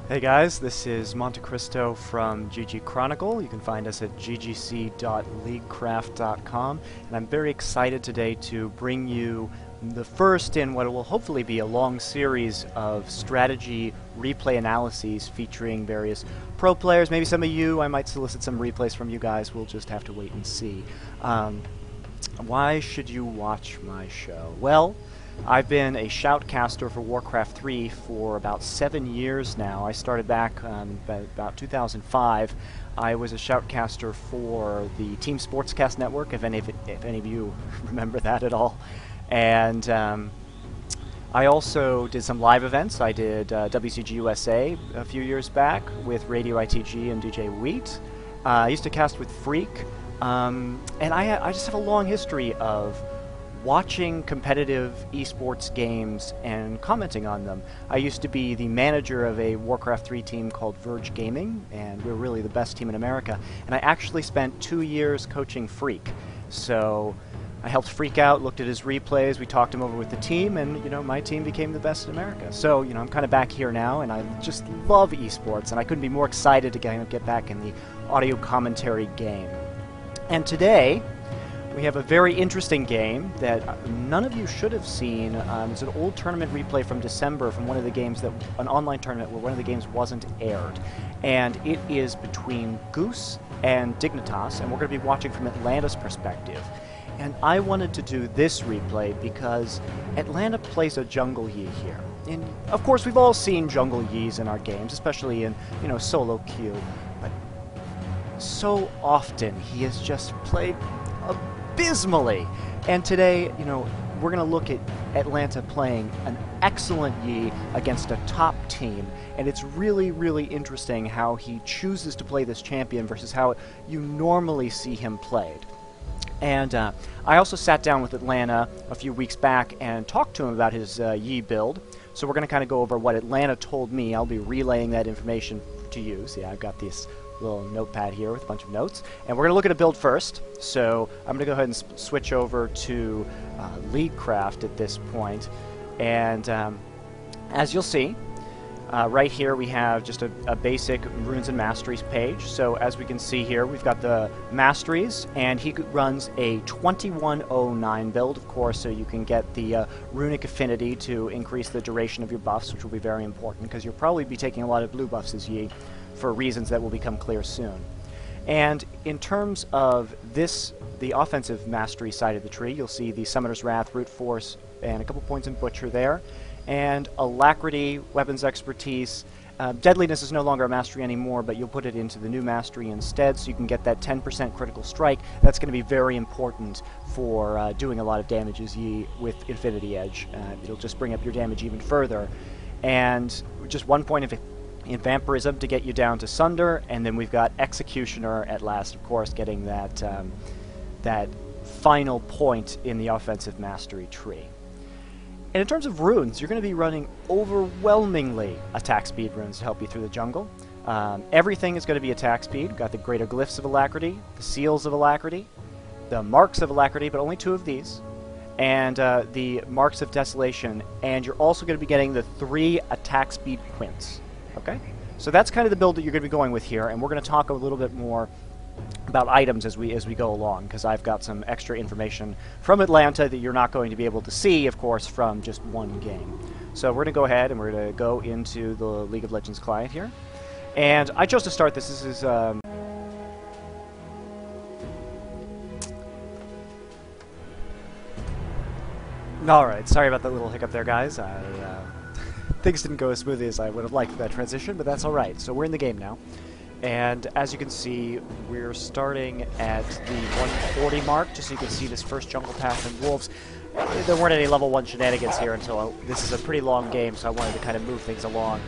Hey guys, this is MonteCristo from GG Chronicle. You can find us at ggc.leaguecraft.com, and I'm very excited today to bring you the first in what will hopefully be a long series of strategy replay analyses featuring various pro players. Maybe some of you, I might solicit some replays from you guys. We'll just have to wait and see. Why should you watch my show? Well, I've been a shoutcaster for Warcraft 3 for about 7 years now. I started back about 2005. I was a shoutcaster for the Team Sportscast Network, if any of you remember that at all. And I also did some live events. I did WCG USA a few years back with Radio ITG and DJ Wheat. I used to cast with Freak. And I just have a long history of watching competitive eSports games and commenting on them. I used to be the manager of a Warcraft 3 team called Verge Gaming, and we're really the best team in America. And I actually spent 2 years coaching Freak. So I helped Freak out, looked at his replays, we talked him over with the team, and my team became the best in America. So I'm kind of back here now, and I just love eSports, and I couldn't be more excited to get back in the audio commentary game. And today, we have a very interesting game that none of you should have seen. It's an old tournament replay from December from one of the games an online tournament where one of the games wasn't aired. And it is between Goose and Dignitas, and we're going to be watching from Atlanta's perspective. And I wanted to do this replay because Atlanta plays a jungle Yi here. And of course, we've all seen jungle Yis in our games, especially in, solo queue. But so often he has just played abysmally. And today, we're going to look at Atlanta playing an excellent Yi against a top team, and it's really, really interesting how he chooses to play this champion versus how you normally see him played. And I also sat down with Atlanta a few weeks back and talked to him about his Yi build. So we're going to kind of go over what Atlanta told me. I'll be relaying that information to you. See, I've got this little notepad here with a bunch of notes, and we're going to look at a build first. So I'm going to go ahead and switch over to Leaguecraft at this point, and as you'll see, right here we have just a basic Runes and Masteries page. So as we can see here, we've got the Masteries, and he runs a 2109 build, of course, so you can get the Runic Affinity to increase the duration of your buffs, which will be very important, because you'll probably be taking a lot of blue buffs as Yi, for reasons that will become clear soon. And in terms of the offensive mastery side of the tree, you'll see the Summoner's Wrath, Brute Force, and a couple points in Butcher there, and Alacrity, Weapons Expertise. Deadliness is no longer a mastery anymore, but you'll put it into the new mastery instead, so you can get that 10% critical strike. That's going to be very important for doing a lot of damage as Yi with Infinity Edge. It'll just bring up your damage even further. And just 1 point in Vampirism to get you down to Sunder, and then we've got Executioner at last, of course, getting that that final point in the offensive mastery tree. And in terms of runes, you're going to be running overwhelmingly attack speed runes to help you through the jungle. Everything is going to be attack speed. We've got the Greater Glyphs of Alacrity, the Seals of Alacrity, the Marks of Alacrity, but only 2 of these, and the Marks of Desolation, and you're also going to be getting the 3 attack speed quints. Okay, so that's kind of the build that you're going to be going with here, and we're going to talk a little bit more about items as we go along, because I've got some extra information from Atlanta that you're not going to be able to see, of course, from just one game. So we're going to go ahead and we're going to go into the League of Legends client here, and I chose to start this. This is all right. Sorry about that little hiccup there, guys. Things didn't go as smoothly as I would have liked for that transition, but that's alright. So we're in the game now. And as you can see, we're starting at the 140 mark, just so you can see this first jungle path and wolves. There weren't any level 1 shenanigans here until this is a pretty long game, so I wanted to kind of move things along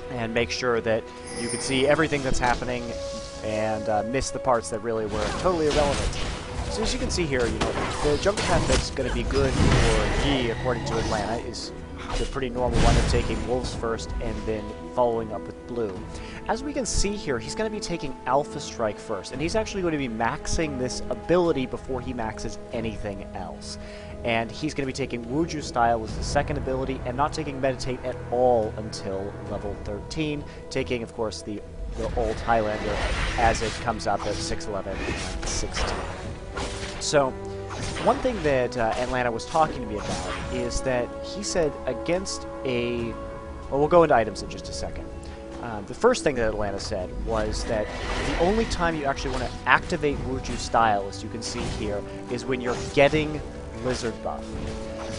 and make sure that you could see everything that's happening and miss the parts that really were totally irrelevant. So as you can see here, the jungle path that's going to be good for Yi, according to Atlanta, is the pretty normal one of taking wolves first and then following up with blue. As we can see here, he's going to be taking Alpha Strike first, and he's actually going to be maxing this ability before he maxes anything else. and he's going to be taking Wuju Style as the second ability, and not taking Meditate at all until level 13, taking, of course, the old Highlander as it comes up at 6'11 and 16. So, one thing that Atlanta was talking to me about is that he said against a... Well, we'll go into items in just a second. The first thing that Atlanta said was that the only time you actually want to activate Wuju Style, as you can see here, is when you're getting Lizard buff.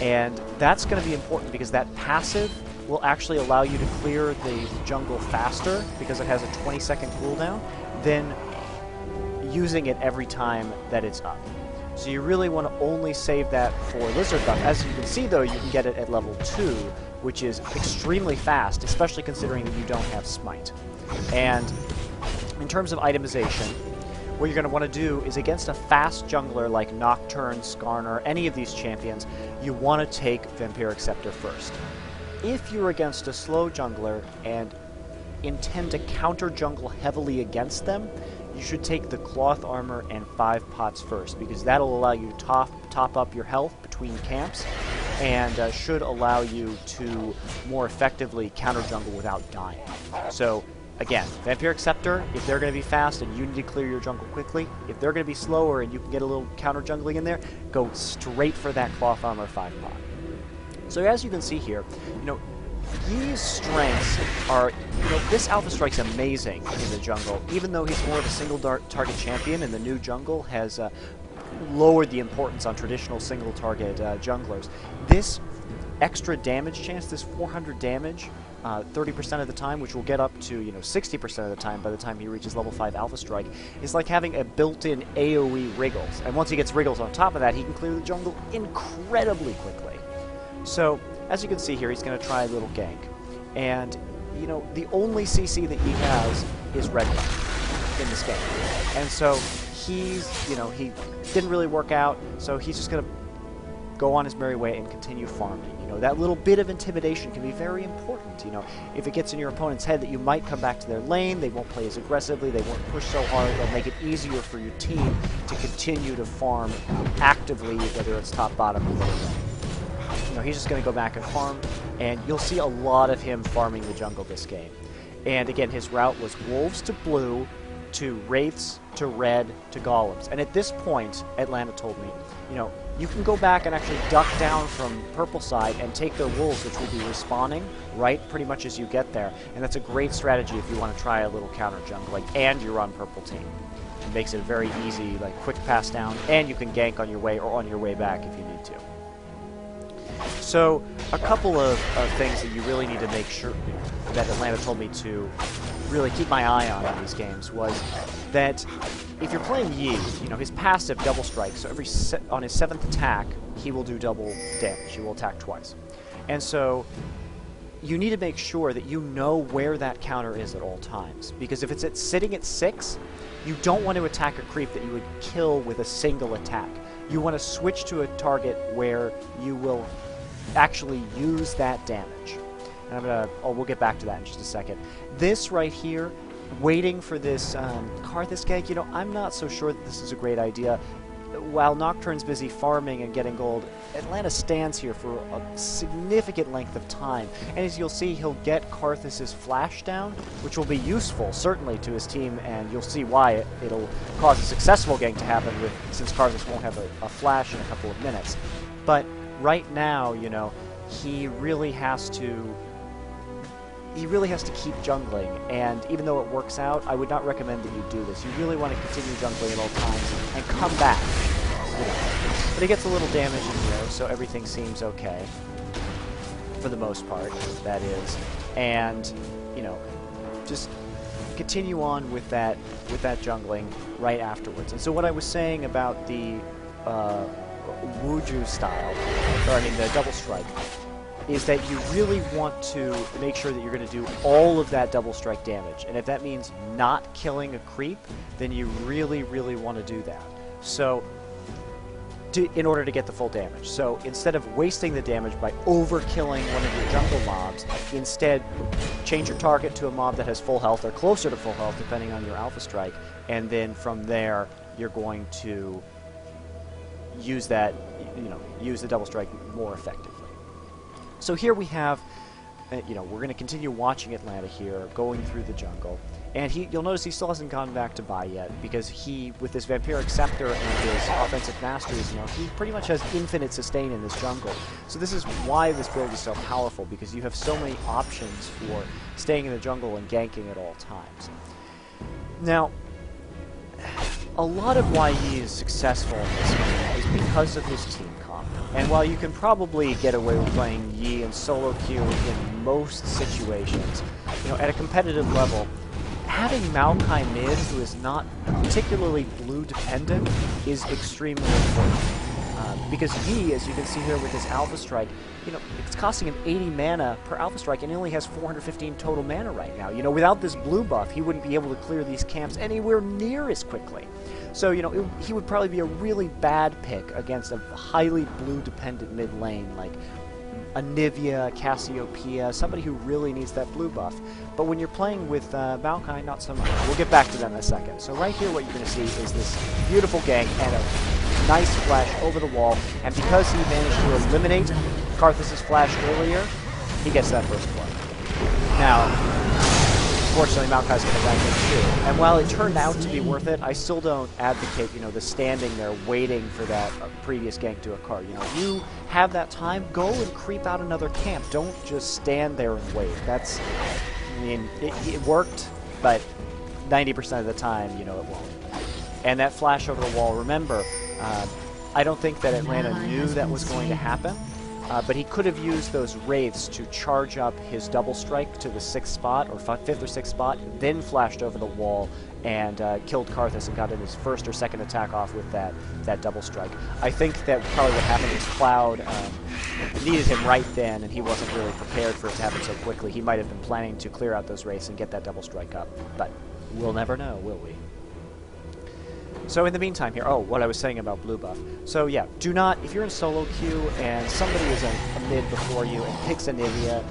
And that's going to be important because that passive will actually allow you to clear the jungle faster because it has a 20-second cooldown than using it every time that it's up. So you really want to only save that for Lizard buff. As you can see, though, you can get it at level 2, which is extremely fast, especially considering that you don't have Smite. And in terms of itemization, what you're going to want to do is against a fast jungler like Nocturne, Skarner, any of these champions, you want to take Vampiric Scepter first. If you're against a slow jungler and intend to counter jungle heavily against them, you should take the Cloth Armor and 5 pots first, because that'll allow you to top up your health between camps, and should allow you to more effectively counter jungle without dying. So, again, Vampiric Scepter, if they're going to be fast and you need to clear your jungle quickly, if they're going to be slower and you can get a little counter jungling in there, go straight for that Cloth Armor 5 pot. So as you can see here, these strengths are, this Alpha Strike's amazing in the jungle, even though he's more of a single target champion, and the new jungle has lowered the importance on traditional single target junglers. This extra damage chance, this 400 damage, 30% of the time, which will get up to 60% of the time by the time he reaches level 5 Alpha Strike, is like having a built-in AoE Wriggles. And once he gets Wriggles on top of that, he can clear the jungle incredibly quickly. So, as you can see here, he's going to try a little gank. And, the only CC that he has is red buff in this game. And so, he didn't really work out, so he's just going to go on his merry way and continue farming. That little bit of intimidation can be very important. If it gets in your opponent's head that you might come back to their lane, they won't play as aggressively, they won't push so hard, they'll make it easier for your team to continue to farm actively, whether it's top, bottom, or middle lane. He's just going to go back and farm, and you'll see a lot of him farming the jungle this game. And again, his route was Wolves to blue, to Wraiths, to red, to Golems. And at this point, Atlanta told me, you can go back and actually duck down from purple side and take their Wolves, which will be respawning right pretty much as you get there. And that's a great strategy if you want to try a little counter jungling and you're on purple team. It makes it a very easy, quick pass down, and you can gank on your way or on your way back if you need to. So, a couple of things that you really need to make sure that Atlanta told me to really keep my eye on in these games was that if you're playing Yi, his passive double strike, so on his 7th attack, he will do double damage. He will attack twice. And so, you need to make sure that you know where that counter is at all times. Because if it's sitting at 6, you don't want to attack a creep that you would kill with a single attack. You want to switch to a target where you will actually use that damage. And we'll get back to that in just a second. This right here, waiting for this Karthus gank, I'm not so sure that this is a great idea. While Nocturne's busy farming and getting gold, Atlanta stands here for a significant length of time. And as you'll see, he'll get Karthus's flash down, which will be useful, certainly, to his team, and you'll see why it'll cause a successful gank to happen since Karthus won't have a flash in a couple of minutes. But right now, he really has to keep jungling, and even though it works out, I would not recommend that you do this. You really want to continue jungling at all times and come back. But he gets a little damage in here, so everything seems okay. For the most part, that is. And, just continue on with that jungling right afterwards. And so what I was saying about the Wuju style, the double strike, is that you really want to make sure that you're going to do all of that double strike damage. And if that means not killing a creep, then you really, really want to do that. So, in order to get the full damage. So, instead of wasting the damage by overkilling one of your jungle mobs, instead change your target to a mob that has full health or closer to full health, depending on your Alpha Strike, and then from there, you're going to use that, use the double strike more effectively. So here we have, we're going to continue watching Atlanta here, going through the jungle. And you'll notice he still hasn't gone back to buy yet, because with this Vampiric Scepter and his offensive masteries, he pretty much has infinite sustain in this jungle. So this is why this build is so powerful, because you have so many options for staying in the jungle and ganking at all times. Now, a lot of why he is successful in this game is because of his team comp. And while you can probably get away with playing Yi in solo queue in most situations, at a competitive level, having Maokai mid, who is not particularly blue dependent, is extremely important. Because Yi, as you can see here with his Alpha Strike, it's costing him 80 mana per Alpha Strike, and he only has 415 total mana right now. Without this blue buff, he wouldn't be able to clear these camps anywhere near as quickly. So, he would probably be a really bad pick against a highly blue-dependent mid lane, like Anivia, Cassiopeia, somebody who really needs that blue buff. But when you're playing with Maokai, not so much. We'll get back to them in a second. So right here, what you're going to see is this beautiful gank and a nice flash over the wall. And because he managed to eliminate Karthus' flash earlier, he gets that first blood. Now, fortunately, Maokai's going to gank him too. And while it turned out to be worth it, I still don't advocate, the standing there waiting for that previous gank to occur. You have that time, go and creep out another camp. Don't just stand there and wait. That's, it worked, but 90% of the time, it won't. And that flash over the wall, remember, I don't think that Atlanta knew that was going to happen. But he could have used those wraiths to charge up his double strike to the 6th spot, or 5th or 6th spot, then flashed over the wall and killed Karthus and got in his first or second attack off with that double strike. I think that probably what happened is Cloud needed him right then, and he wasn't really prepared for it to happen so quickly. He might have been planning to clear out those wraiths and get that double strike up, but we'll never know, will we? So in the meantime here, what I was saying about blue buff. So yeah, do not, if you're in solo queue and somebody is a mid before you and picks Anivia,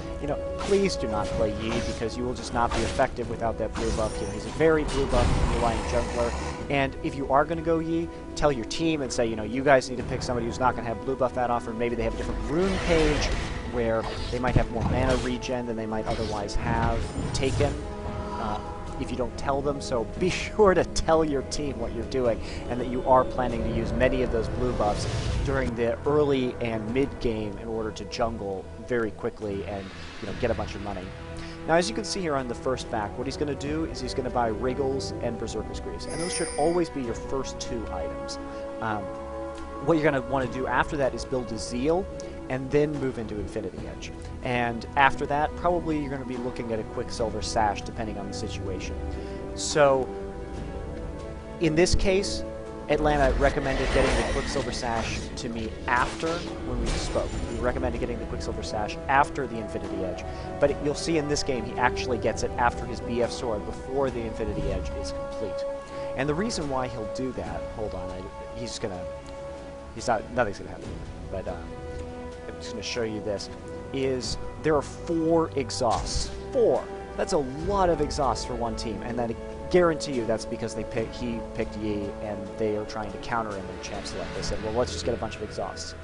please do not play Yi, because you will just not be effective without that blue buff. He's a very blue buff relying jungler. And if you are going to go Yi, tell your team and say, you guys need to pick somebody who's not going to have blue buff that often. Maybe they have a different rune page where they might have more mana regen than they might otherwise have taken. If you don't tell them, so be sure to tell your team what you're doing and that you are planning to use many of those blue buffs during the early and mid game in order to jungle very quickly and get a bunch of money. Now, as you can see here on the first back, what he's going to do is he's going to buy Wriggles and Berserker's Greaves, and those should always be your first 2 items. What you're going to want to do after that is build a Zeal, and then move into Infinity Edge. And after that, probably you're going to be looking at a Quicksilver Sash, depending on the situation. So, in this case, Atlanta recommended getting the Quicksilver Sash to me after when we spoke. We recommended getting the Quicksilver Sash after the Infinity Edge. But you'll see in this game, he actually gets it after his BF Sword, before the Infinity Edge is complete. And the reason why he'll do that, hold on, nothing's going to happen, but I'm just going to show you this, is there are 4 exhausts. 4! That's a lot of exhausts for one team, and then I guarantee you that's because he picked Yi, and they are trying to counter him in champ select. They said, well, let's just get a bunch of exhausts.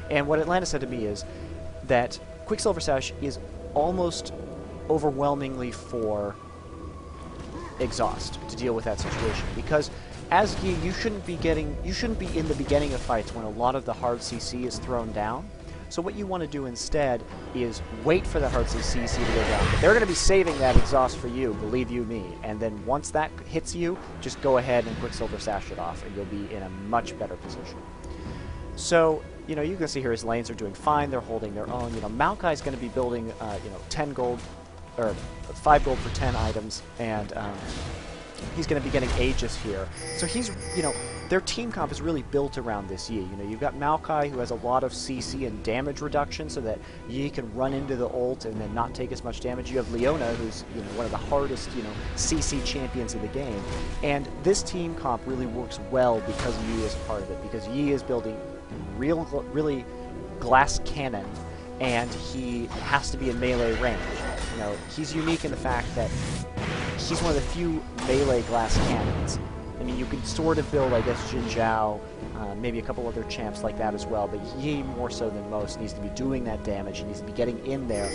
And what Atlanta said to me is that Quicksilver Sash is almost overwhelmingly for exhaust to deal with that situation, because as Yi, you shouldn't be in the beginning of fights when a lot of the hard CC is thrown down. So what you want to do instead is wait for the hard CC to go down. But they're going to be saving that exhaust for you, believe you me. And then once that hits you, just go ahead and Quicksilver Sash it off, and you'll be in a much better position. So, you can see here his lanes are doing fine. They're holding their own. Maokai's going to be building, 10 gold, or 5 gold for 10 items, and he's going to be getting Aegis here. So he's, their team comp is really built around this Yi. You've got Maokai, who has a lot of CC and damage reduction so that Yi can run into the ult and then not take as much damage. You have Leona, who's, one of the hardest, CC champions in the game. And this team comp really works well because Yi is part of it, because Yi is building really glass cannon, and he has to be in melee range. He's unique in the fact that he's one of the few melee glass cannons. I mean, you can sort of build, I guess, Jin Zhao, maybe a couple other champs like that as well, but he more so than most needs to be doing that damage. He needs to be getting in there